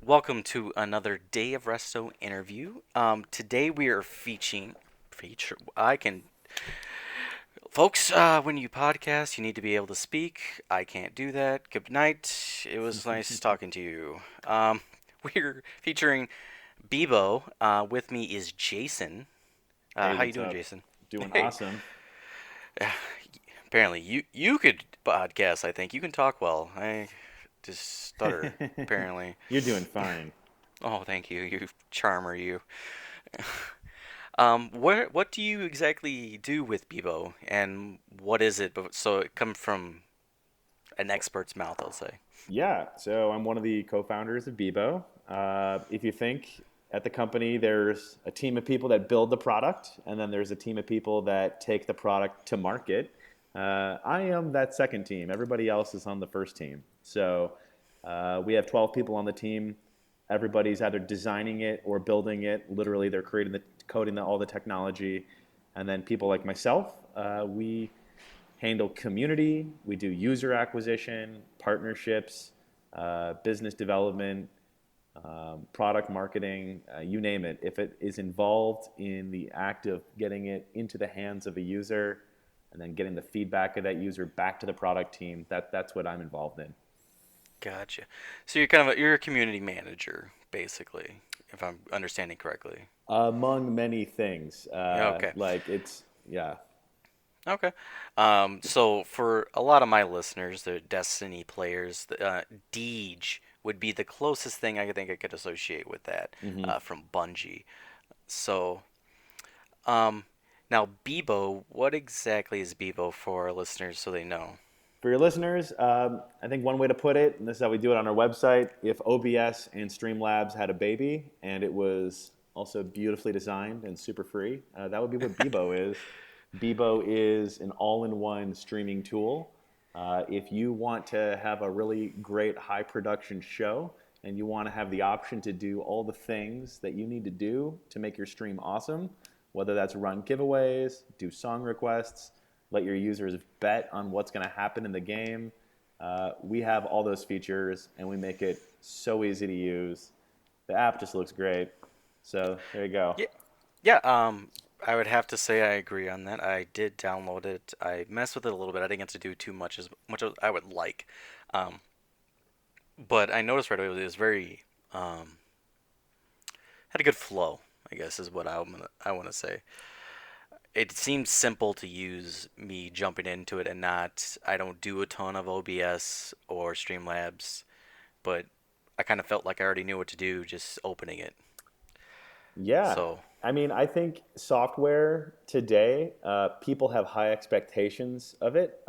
Welcome to another day of Resto interview. Today we are I can, folks. When you podcast, you need to be able to speak. I can't do that. Good night. It was nice talking to you. We're featuring Bebo. With me is Jason. Hey, How you what's doing, up? Jason? Doing Hey. awesome. Apparently, you could podcast. I think you can talk well. I just stutter. Apparently. You're doing fine. Oh, thank you. You charmer, you. What do you exactly do with Bebo, and what is it? So it comes from an expert's mouth, I'll say. Yeah, so I'm one of the co-founders of Bebo. If you think at the company, there's a team of people that build the product, and then there's a team of people that take the product to market. I am that second team. Everybody else is on the first team. So we have 12 people on the team. Everybody's either designing it or building it. Literally, they're coding all the technology. And then people like myself, we handle community, we do user acquisition, partnerships, business development, product marketing, you name it. If it is involved in the act of getting it into the hands of a user and then getting the feedback of that user back to the product team, that's what I'm involved in. Gotcha. So you're kind of you're a community manager, basically, if I'm understanding correctly. Among many things, Yeah, okay. yeah. Okay. So for a lot of my listeners, they're Destiny players. Deej would be the closest thing I think I could associate with that hmm from Bungie. So Um, now Bebo, what exactly is Bebo for our listeners so they know? For your listeners, I think one way to put it, and this is how we do it on our website, if OBS and Streamlabs had a baby and it was also beautifully designed and super free, that would be what Bebo is. Bebo is an all-in-one streaming tool. If you want to have a really great high production show and you want to have the option to do all the things that you need to do to make your stream awesome, whether that's run giveaways, do song requests, let your users bet on what's going to happen in the game. We have all those features and we make it so easy to use. The app just looks great. So there you go. Yeah, yeah. I would have to say I agree on that. I did download it. I messed with it a little bit. I didn't get to do too much as I would like. Um, but I noticed right away it was very had a good flow. I guess is what I want to say. It seemed simple to use me jumping into it and not. I don't do a ton of OBS or Streamlabs, but I kind of felt like I already knew what to do just opening it. Yeah. So, I mean, I think software today, people have high expectations of it.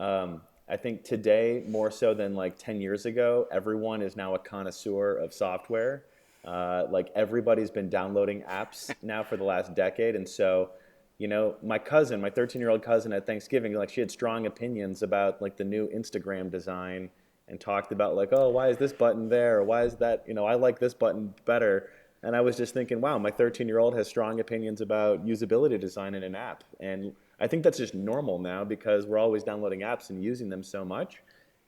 I think today, more so than like 10 years ago, everyone is now a connoisseur of software. Like everybody's been downloading apps now for the last decade. And so, my cousin, my 13-year-old cousin at Thanksgiving, like she had strong opinions about like the new Instagram design and talked about like, oh, why is this button there? Or why is that, I like this button better. And I was just thinking, wow, my 13-year-old has strong opinions about usability design in an app. And I think that's just normal now because we're always downloading apps and using them so much.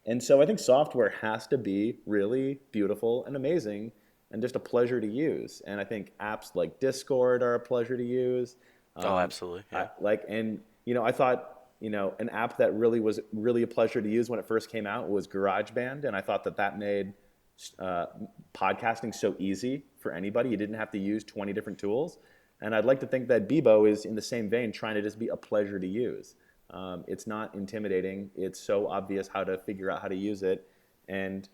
And so I think software has to be really beautiful and amazing and just a pleasure to use. And I think apps like Discord are a pleasure to use. oh, Um, absolutely, I, yeah. like, and I thought, an app that really was really a pleasure to use when it first came out was GarageBand, and I thought that made uh, podcasting so easy for anybody. You didn't have to use 20 different tools. And I'd like to think that Bebo is in the same vein, trying to just be a pleasure to use. It's not intimidating. It's so obvious how to figure out how to use it, and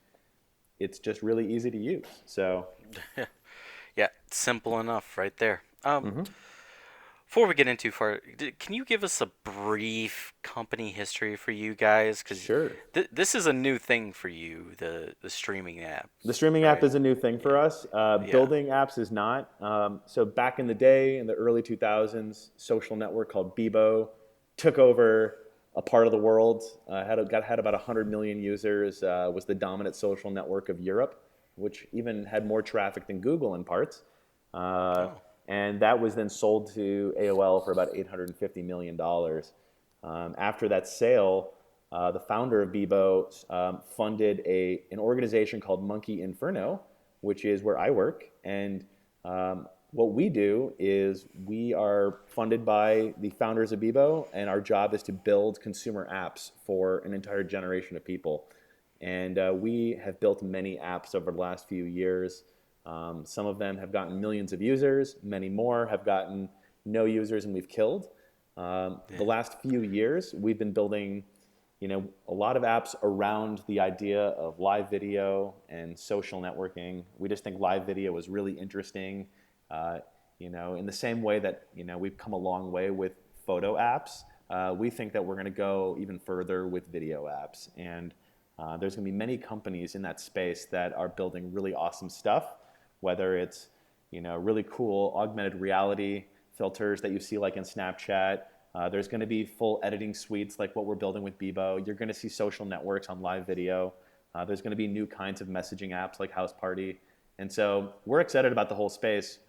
it's just really easy to use. So, Yeah, simple enough right there. mhm. Before we get into far, can you give us a brief company history for you guys? Because Sure. this is a new thing for you, the streaming app, The streaming app right? is a new thing for Yeah, us. yeah. Building apps is not. So back in the day, in the early 2000s, social network called Bebo took over a part of the world. Had about 100 million users. Was the dominant social network of Europe, which even had more traffic than Google in parts. Uh, Oh, and that was then sold to AOL for about $850 million. After that sale, the founder of Bebo funded an organization called Monkey Inferno, which is where I work. And what we do is we are funded by the founders of Bebo, and our job is to build consumer apps for an entire generation of people. And we have built many apps over the last few years. Some of them have gotten millions of users. Many more have gotten no users and we've killed. The Yeah. last few years, we've been building, a lot of apps around the idea of live video and social networking. We just think live video was really interesting. Uh, in the same way that we've come a long way with photo apps, we think that we're going to go even further with video apps. And there's going to be many companies in that space that are building really awesome stuff, whether it's really cool augmented reality filters that you see like in Snapchat. There's going to be full editing suites like what we're building with Bebo. You're going to see social networks on live video. There's going to be new kinds of messaging apps like House Party. And so we're excited about the whole space.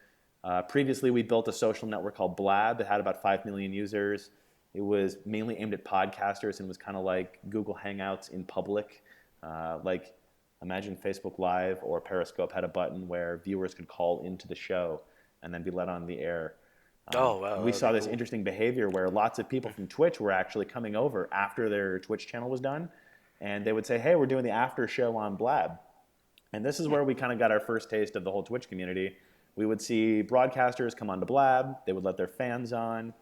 Previously, we built a social network called Blab. It had about 5 million users. It was mainly aimed at podcasters and was kind of like Google Hangouts in public. Like imagine Facebook Live or Periscope had a button where viewers could call into the show and then be let on the air. Oh wow, We that would saw be this cool. interesting behavior where lots of people from Twitch were actually coming over after their Twitch channel was done, and they would say, "Hey, we're doing the after show on Blab." And this is where we kind of got our first taste of the whole Twitch community. We would see broadcasters come onto Blab. They would let their fans on.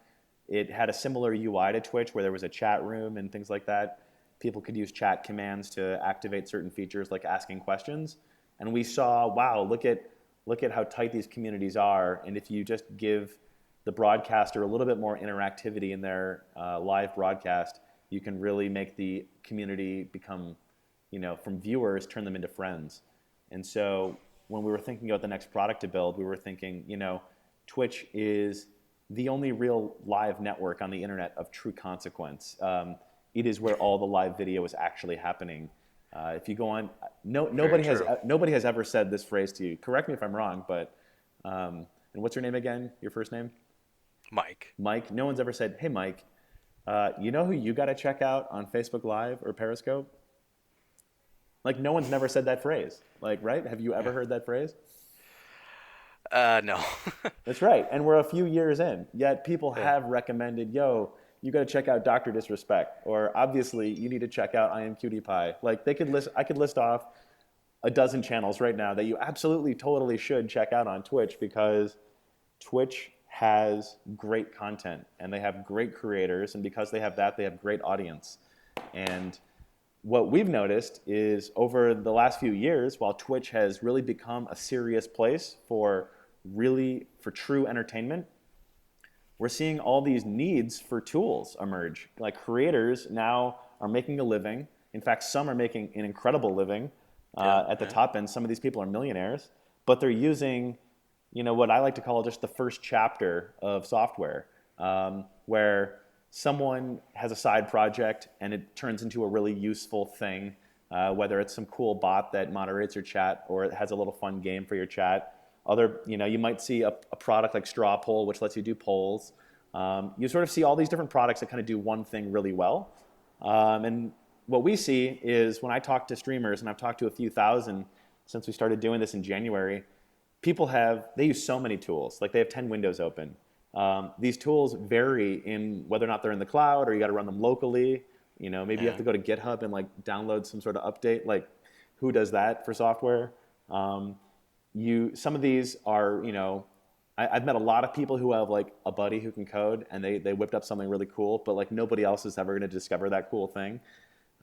It had a similar UI to Twitch where there was a chat room and things like that. People could use chat commands to activate certain features like asking questions. And we saw, wow, look at how tight these communities are. And if you just give the broadcaster a little bit more interactivity in their live broadcast, you can really make the community become, from viewers, turn them into friends. And so when we were thinking about the next product to build, we were thinking, Twitch is the only real live network on the internet of true consequence. It is where all the live video is actually happening. If you go on, Very true. nobody has ever said this phrase to you. Correct me if I'm wrong, but and what's your name again? Your first name? Mike. Mike. No one's ever said, "Hey, Mike, you know who you got to check out on Facebook Live or Periscope?" Like no one's never said that phrase. Like, right? Have you ever Yeah. heard that phrase? No. That's right. And we're a few years in, yet people Yeah. have recommended, yo, you got to check out Dr. Disrespect, or obviously you need to check out I Am Cutie Pie. Like I could list off a dozen channels right now that you absolutely totally should check out on Twitch because Twitch has great content and they have great creators, and because they have that, they have great audience. And what we've noticed is over the last few years, while Twitch has really become a serious place for true entertainment, we're seeing all these needs for tools emerge. Like creators now are making a living. In fact, some are making an incredible living Yeah. at the Yeah. top end. Some of these people are millionaires, but they're using, what I like to call just the first chapter of software, where someone has a side project and it turns into a really useful thing, whether it's some cool bot that moderates your chat or it has a little fun game for your chat. You might see a product like Straw Poll, which lets you do polls. You sort of see all these different products that kind of do one thing really well. And what we see is when I talk to streamers, and I've talked to a few thousand since we started doing this in January, they use so many tools. Like they have 10 windows open. These tools vary in whether or not they're in the cloud or you got to run them locally. Maybe you have Yeah. to go to GitHub and like download some sort of update. Like who does that for software? Some of these are, I've met a lot of people who have like a buddy who can code and they whipped up something really cool, but like nobody else is ever going to discover that cool thing.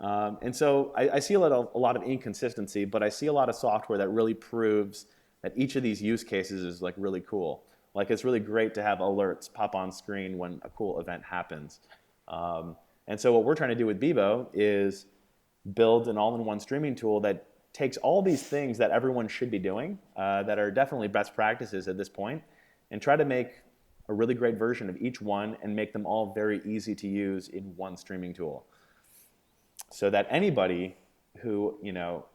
And so I see a lot of inconsistency, but I see a lot of software that really proves that each of these use cases is like really cool. Like it's really great to have alerts pop on screen when a cool event happens. And so what we're trying to do with Bebo is build an all-in-one streaming tool that takes all these things that everyone should be doing, that are definitely best practices at this point, and try to make a really great version of each one and make them all very easy to use in one streaming tool. So that anybody who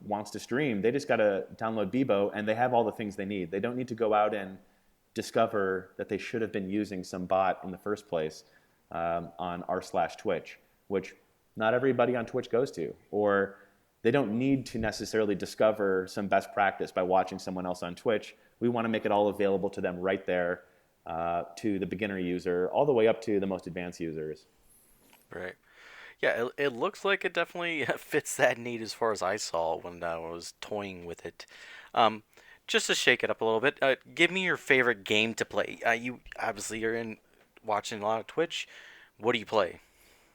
wants to stream, they just got to download Bebo and they have all the things they need. They don't need to go out and discover that they should have been using some bot in the first place on r/Twitch, which not everybody on Twitch goes to, or they don't need to necessarily discover some best practice by watching someone else on Twitch. We want to make it all available to them right there, to the beginner user, all the way up to the most advanced users. Right. Yeah, it looks like it definitely fits that need as far as I saw when I was toying with it. Um, just to shake it up a little bit, give me your favorite game to play. You obviously you're in watching a lot of Twitch. What do you play?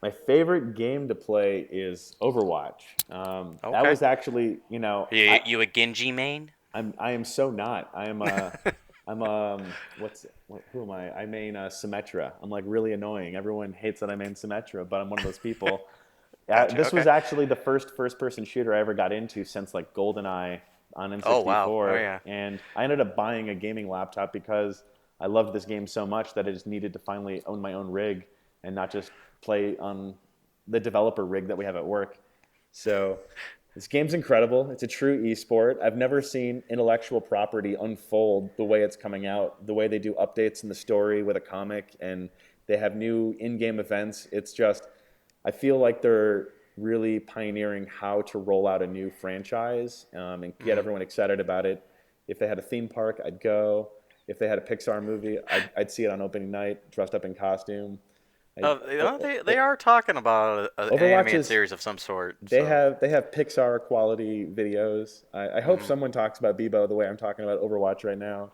My favorite game to play is Overwatch. That Okay. was actually, You a Genji main? I am so not. I'm who am I? I main Symmetra. I'm like really annoying. Everyone hates that I main Symmetra, but I'm one of those people. Gotcha. This was Okay. actually the first person shooter I ever got into since like GoldenEye on Oh wow. Oh N64, yeah. and I ended up buying a gaming laptop because I loved this game so much that I just needed to finally own my own rig and not just play on the developer rig that we have at work. So this game's incredible. It's a true esport. I've never seen intellectual property unfold the way it's coming out, the way they do updates in the story with a comic, and they have new in-game events. It's just, I feel like they're really pioneering how to roll out a new franchise, and get Mm. everyone excited about it. If they had a theme park, I'd go. If they had a Pixar movie, I'd see it on opening night, dressed up in costume. I, They are talking about an Overwatch animated is series of some sort. they So. have they have Pixar quality videos. I hope Mhm. someone talks about Bebo the way I'm talking about Overwatch right now.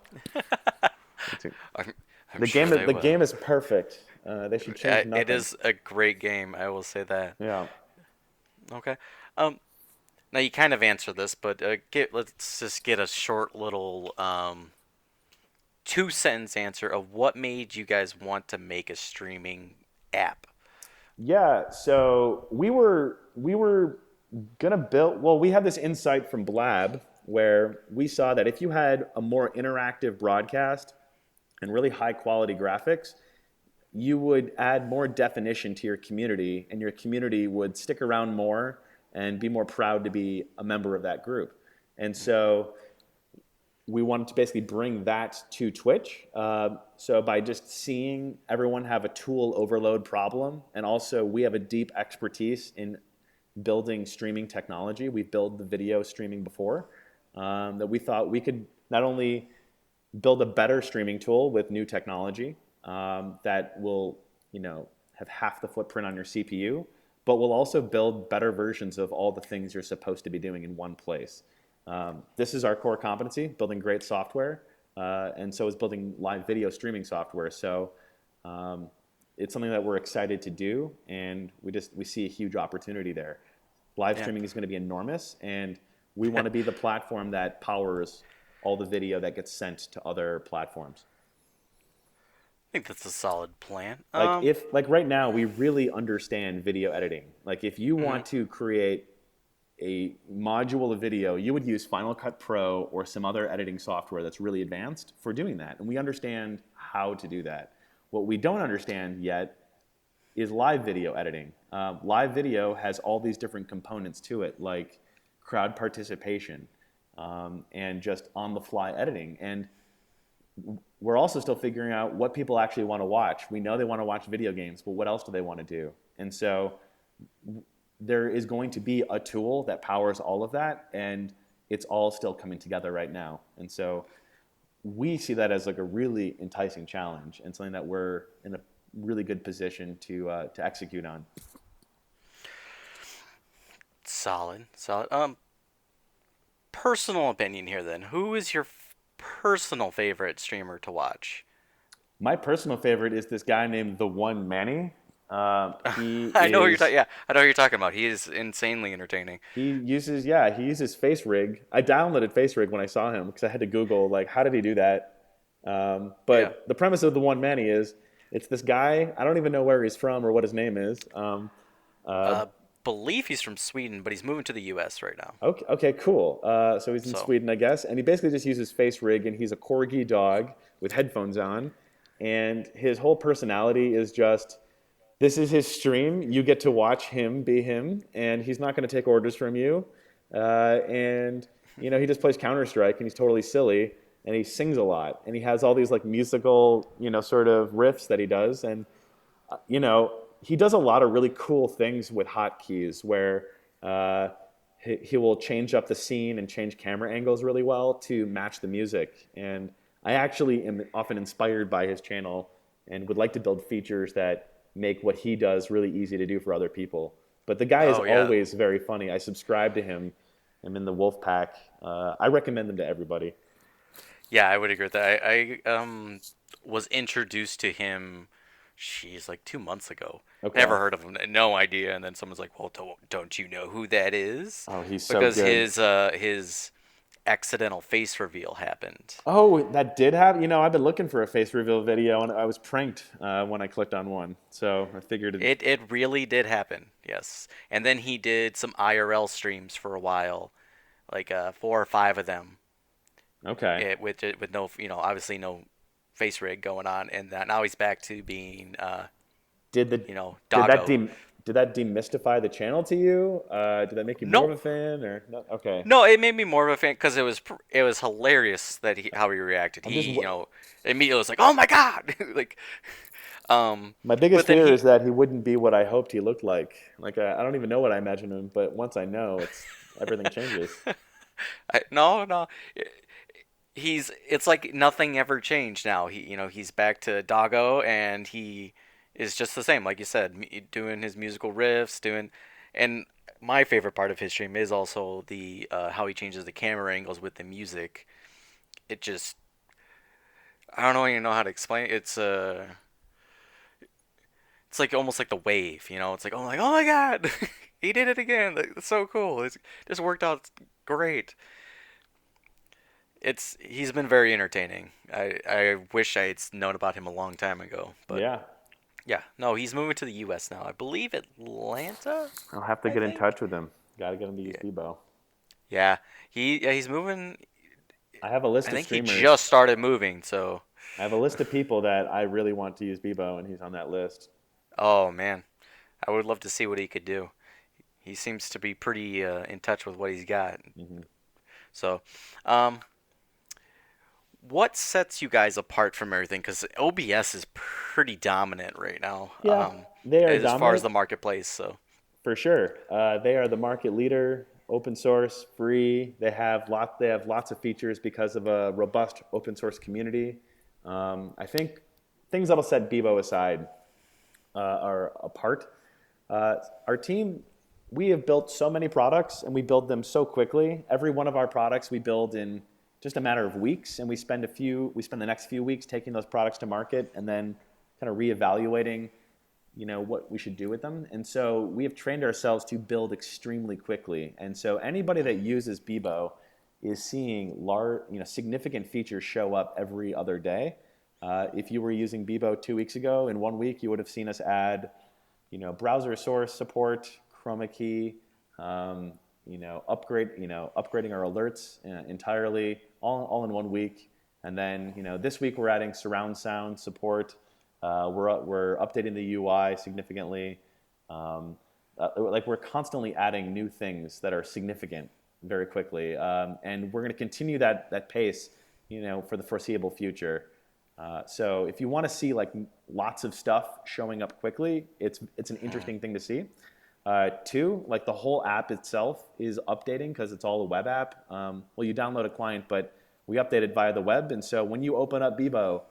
It's a- I'm, I'm the game sure they the will. game is perfect. They should change It nothing. is a great game. I will say that. Yeah. Okay. Um. Now you kind of answered this, but let's just get a short little 2 sentence answer of what made you guys want to make a streaming app. Yeah, so we were gonna build. Well, we had this insight from Blab where we saw that if you had a more interactive broadcast and really high quality graphics, you would add more definition to your community, and your community would stick around more and be more proud to be a member of that group. And so we wanted to basically bring that to Twitch. So by just seeing everyone have a tool overload problem, and also we have a deep expertise in building streaming technology. We've built the video streaming before, that we thought we could not only build a better streaming tool with new technology, that will, have half the footprint on your CPU, but will also build better versions of all the things you're supposed to be doing in one place. This is our core competency, building great software, and so is building live video streaming software. So it's something that we're excited to do, and we see a huge opportunity there. Live Yeah. streaming is going to be enormous, and we want to be the platform that powers all the video that gets sent to other platforms. I think that's a solid plan. Like right now, we really understand video editing. Like if you Mhm. want to create a module of video, you would use Final Cut Pro or some other editing software that's really advanced for doing that. And we understand how to do that. What we don't understand yet is live video editing. Live video has all these different components to it, like crowd participation, and just on the fly editing. And we're also still figuring out what people actually want to watch. We know they want to watch video games, but what else do they want to do? And so there is going to be a tool that powers all of that, and it's all still coming together right now. And so we see that as like a really enticing challenge and something that we're in a really good position to execute on. Solid. Solid. Personal opinion here then. Who is your personal favorite streamer to watch? My personal favorite is this guy named the One Manny. He I know what you're is talking. Yeah, I know what you're talking about. He is insanely entertaining. he uses Face Rig. I downloaded Face Rig when I saw him because I had to Google like how did he do that. Yeah. But the premise of the One Manny is it's this guy. I don't even know where he's from or what his name is. Uh, Believe he's from Sweden, but he's moving to the U.S. right now. okay, cool. So he's in So, Sweden, I guess, and he basically just uses Face Rig, and he's a corgi dog with headphones on, and his whole personality is just this is his stream. You get to watch him be him, and he's not going to take orders from you. And he just plays Counter Strike, and he's totally silly, and he sings a lot, and he has all these like musical, sort of riffs that he does, and he does a lot of really cool things with hotkeys where uh, he will change up the scene and change camera angles really well to match the music. And I actually am often inspired by his channel and would like to build features that make what he does really easy to do for other people. But the guy is Oh yeah, always very funny. I subscribe to him. I'm in the Wolf Pack. I recommend them to everybody. yeah, I would agree with that. I was introduced to him, she's like 2 months ago. Okay. Never heard of him, no idea. And then someone's like, "Well, don't you know who that is?" Oh, he's so Because good. his accidental face reveal happened. Oh, that did happen. I've been looking for a face reveal video, and I was pranked when I clicked on one. So I figured it. It really did happen, yes. And then he did some IRL streams for a while, like 4 or 5 of them, Okay. with no, obviously no face rig going on, and now he's back to being Did the did that doggo. did that demystify the channel to you? Did that make you more of Nope. a fan or not? Okay. No, it made me more of a fan because it was hilarious that how he reacted. I'm just Immediately was like, "Oh my god!" like, my biggest but then fear is that he wouldn't be what I hoped he looked like. Like I don't even know what I imagine him, but once I know, it's everything changes. no, it's like nothing ever changed now. He's back to Doggo, and he is just the same, like you said, doing his musical riffs, and my favorite part of his stream is also the how he changes the camera angles with the music. It just, I don't even know how to explain it. It's like almost like the wave, It's like, oh my god, he did it again. Like, it's so cool. It's just worked out great. He's been very entertaining. I wish I had known about him a long time ago, but Yeah, yeah, no, he's moving to the U.S. now. I believe Atlanta. I'll have to I get in think. touch with him. Got to get him to use Yeah, Bebo. yeah. He's moving. I have a I list of think he streamers. just started moving. So, I have a list of people that I really want to use Bebo, and he's on that list. oh man, I would love to see what he could do. He seems to be pretty in touch with what he's got. Hmm. So, um, what sets you guys apart from everything? Because OBS is pretty dominant right now, Yeah, they are as far as dominant. the marketplace. So, For sure, they are the market leader, open source, free. They have lots of features because of a robust open source community. I think things that'll set Bebo aside are apart. Our team, we have built so many products and we build them so quickly. Every one of our products we build in just a matter of weeks, and we spend the next few weeks taking those products to market and then kind of reevaluating what we should do with them. And so we have trained ourselves to build extremely quickly. And so anybody that uses Bebo is seeing significant features show up every other day. If you were using Bebo 2 weeks ago, in 1 week you would have seen us add browser source support, chroma key, upgrading our alerts entirely, all in 1 week. And then this week we're adding surround sound support. We're updating the UI significantly. Like we're constantly adding new things that are significant very quickly, and we're going to continue that pace, for the foreseeable future. So if you want to see like lots of stuff showing up quickly, it's an interesting thing to see. Two, like the whole app itself is updating because it's all a web app. Well, you download a client, but we update it via the web, and so when you open up Bebo,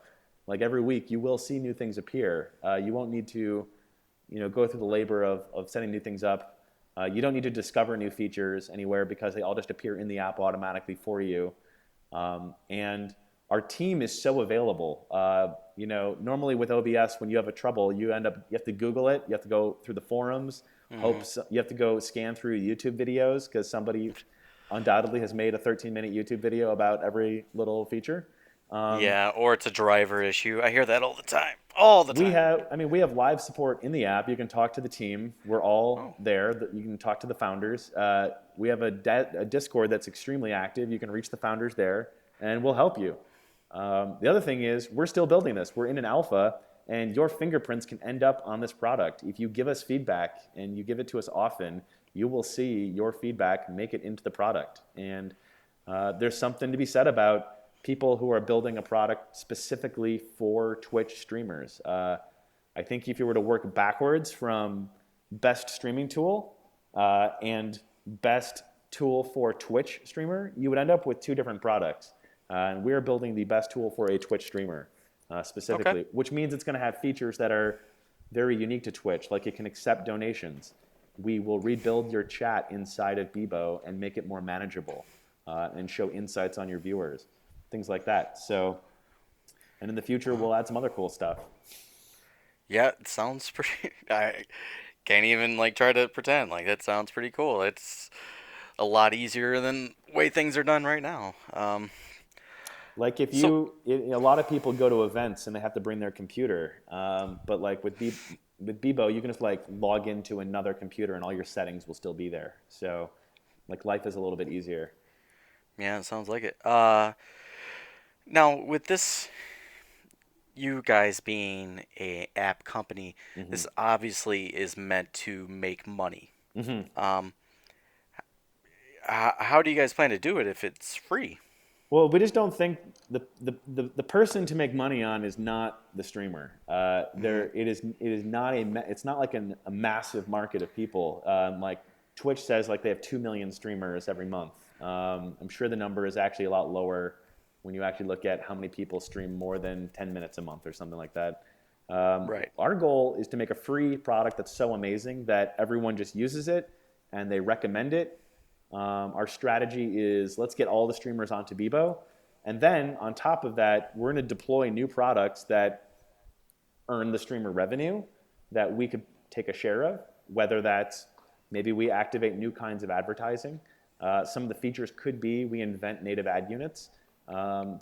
like every week, you will see new things appear. You won't need to, go through the labor of setting new things up. You don't need to discover new features anywhere because they all just appear in the app automatically for you. And our team is so available. Normally with OBS, when you have a trouble, you have to Google it. You have to go through the forums. hmm You have to go scan through YouTube videos because somebody undoubtedly has made a 13-minute YouTube video about every little feature. yeah, or it's a driver issue. I hear that all the time. All the time. We have live support in the app. You can talk to the team. We're all Oh, there. You can talk to the founders. We have a Discord that's extremely active. You can reach the founders there, and we'll help you. The other thing is, we're still building this. We're in an alpha, and your fingerprints can end up on this product. If you give us feedback and you give it to us often, you will see your feedback make it into the product. And there's something to be said about people who are building a product specifically for Twitch streamers. I think if you were to work backwards from best streaming tool and best tool for Twitch streamer, you would end up with two different products. And we're building the best tool for a Twitch streamer Okay. specifically, which means it's going to have features that are very unique to Twitch, like it can accept donations. We will rebuild your chat inside of Bebo and make it more manageable and show insights on your viewers, things like that. So, and in the future, we'll add some other cool stuff. Yeah, it sounds pretty. I can't even like try to pretend like that sounds pretty cool. It's a lot easier than way things are done right now. Like if So a lot of people go to events and they have to bring their computer, but like with Bebo, you can just like log into another computer and all your settings will still be there. So like life is a little bit easier. yeah, it sounds like it. Now with this, you guys being a app company, Hmm. this obviously is meant to make money. Um, how do you guys plan to do it if it's free? Well, we just don't think the person to make money on is not the streamer. Hmm. It is not it's not like a massive market of people. Like Twitch says, like they have 2 million streamers every month. I'm sure the number is actually a lot lower when you actually look at how many people stream more than 10 minutes a month or something like that. Right. Our goal is to make a free product that's so amazing that everyone just uses it and they recommend it. Our strategy is let's get all the streamers onto Bebo. And then on top of that, we're going to deploy new products that earn the streamer revenue that we could take a share of, whether that's maybe we activate new kinds of advertising. Some of the features could be we invent native ad units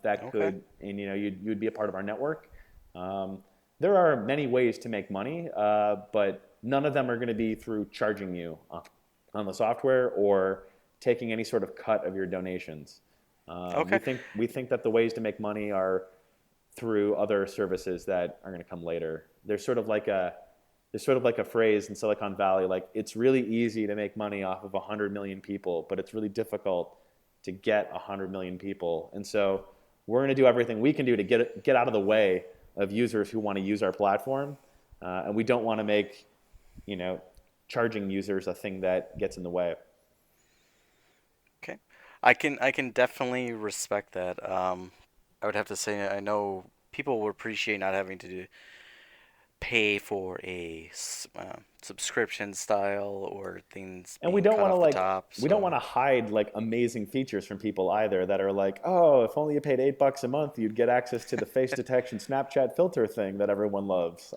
that Okay. could, and you'd be a part of our network. Um, there are many ways to make money, but none of them are going to be through charging you on the software or taking any sort of cut of your donations. Okay. We think that the ways to make money are through other services that are going to come later. There's sort of like a phrase in Silicon Valley, like it's really easy to make money off of 100 million people, but it's really difficult to get 100 million people. And so we're going to do everything we can do to get out of the way of users who want to use our platform, and we don't want to make you know charging users a thing that gets in the way. Okay. I can definitely respect that. I would have to say I know people would appreciate not having to pay for a subscription style or things And being cut off the top. we don't So want to hide like amazing features from people either that are like, oh, if only you paid $8 a month, you'd get access to the face detection Snapchat filter thing that everyone loves.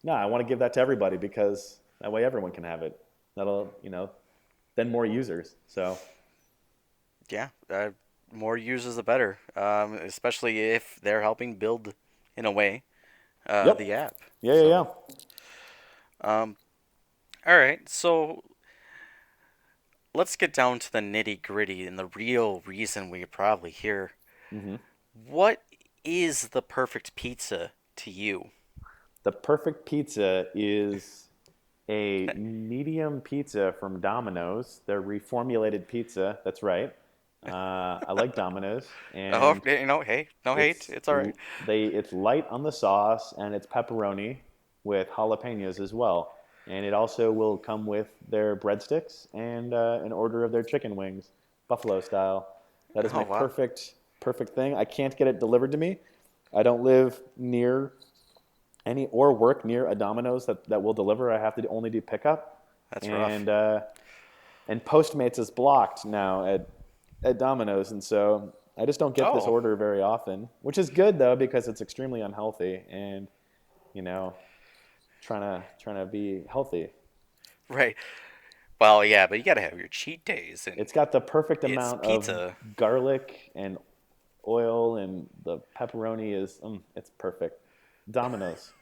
No, I want to give that to everybody because that way everyone can have it. That'll, then more users. So yeah, more users the better. Especially if they're helping build in a way yep. the app. Yeah, yeah, So yeah. um, all right, so let's get down to the nitty gritty and the real reason we're probably here. Hmm. What is the perfect pizza to you? The perfect pizza is a medium pizza from Domino's. They're reformulated pizza. That's right. I like Domino's, Oh, and hey, no hate. it's It's all right. it's light on the sauce and it's pepperoni with jalapenos as well. And it also will come with their breadsticks and an order of their chicken wings, buffalo style. That is Oh my wow, perfect thing. I can't get it delivered to me. I don't live near any or work near a Domino's that will deliver. I have to only do pickup, that's rough. and Postmates is blocked now at Domino's, and so I just don't get this Oh, order very often, which is good though because it's extremely unhealthy, and you know, trying to be healthy. right. Well, yeah, but you gotta have your cheat days, and It's got the perfect it's amount of pizza. garlic and oil, and the pepperoni is it's perfect. Domino's.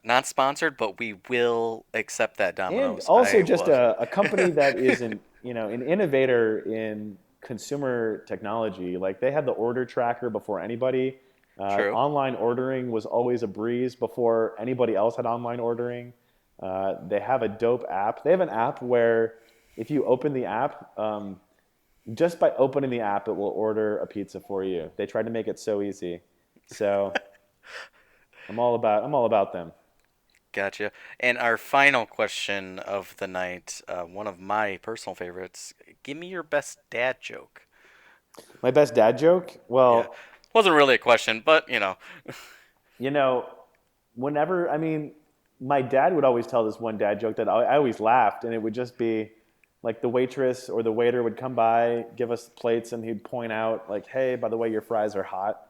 Not sponsored, but we will accept that And Domino's. also I just will. a company that is an innovator in consumer technology. Like they had the order tracker before anybody. True. Online ordering was always a breeze before anybody else had online ordering. They have a dope app. They have an app where if you open the app, just by opening the app, it will order a pizza for you. They tried to make it so easy. So I'm all about them. Gotcha. And our final question of the night, one of my personal favorites. Give me your best dad joke. My best dad joke? Yeah. Well, Wasn't really a question, but you know. you know, whenever, I mean, my dad would always tell this one dad joke that I always laughed, and it would just be like the waitress or the waiter would come by, give us plates, and he'd point out, like, hey, by the way, your fries are hot.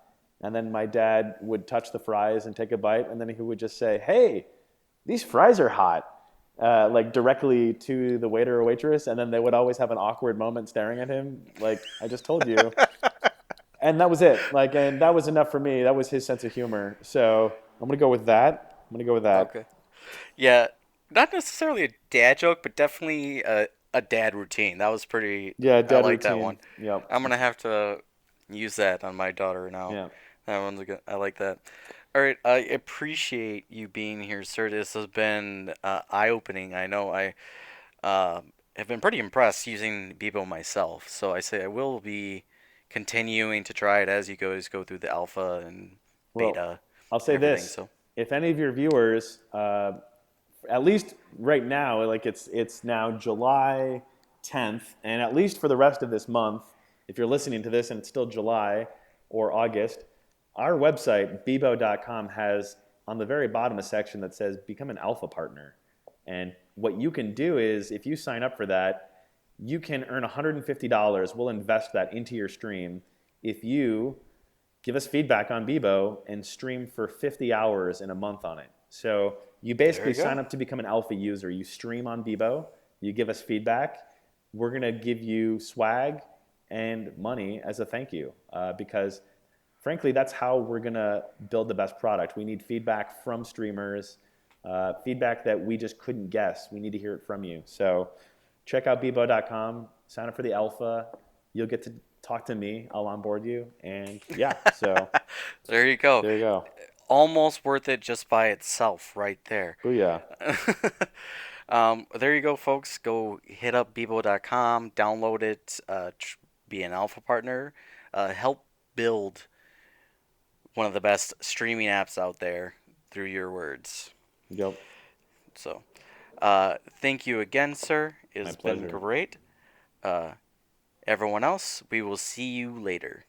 And then my dad would touch the fries and take a bite, and then he would just say, hey, these fries are hot. Like directly to the waiter or waitress, and then they would always have an awkward moment staring at him, like I just told you, and that was it. Like, and that was enough for me. That was his sense of humor. So I'm gonna go with that. I'm gonna go with that. Okay. Yeah, not necessarily a dad joke, but definitely a dad routine. That was pretty. Yeah, I dad like that routine. one. Yep. I'm gonna have to use that on my daughter now. Yeah. That one's a good. I like that. All right, I appreciate you being here, sir. This has been eye-opening. I know I have been pretty impressed using Bebo myself. So I say I will be continuing to try it as you guys go through the alpha and Well, beta I'll and say everything. this: So if any of your viewers, at least right now, like it's now July 10th, and at least for the rest of this month, if you're listening to this and it's still July or August, our website bebo.com has on the very bottom a section that says become an alpha partner. And what you can do is if you sign up for that, you can earn $150. We'll invest that into your stream if you give us feedback on Bebo and stream for 50 hours in a month on it. So you there basically you sign go. up to become an alpha user. You stream on Bebo, you give us feedback. We're going to give you swag and money as a thank you because, frankly, that's how we're going to build the best product. We need feedback from streamers, feedback that we just couldn't guess. We need to hear it from you. So check out Bebo.com, sign up for the alpha. You'll get to talk to me. I'll onboard you. And yeah, so There you go. there you go. Almost worth it just by itself, right there. Booyah. There you go, folks. Go hit up Bebo.com, download it, be an alpha partner, help build one of the best streaming apps out there through your words. Yep. So, thank you again, sir. My It's been pleasure. great. Uh, Everyone else, we will see you later.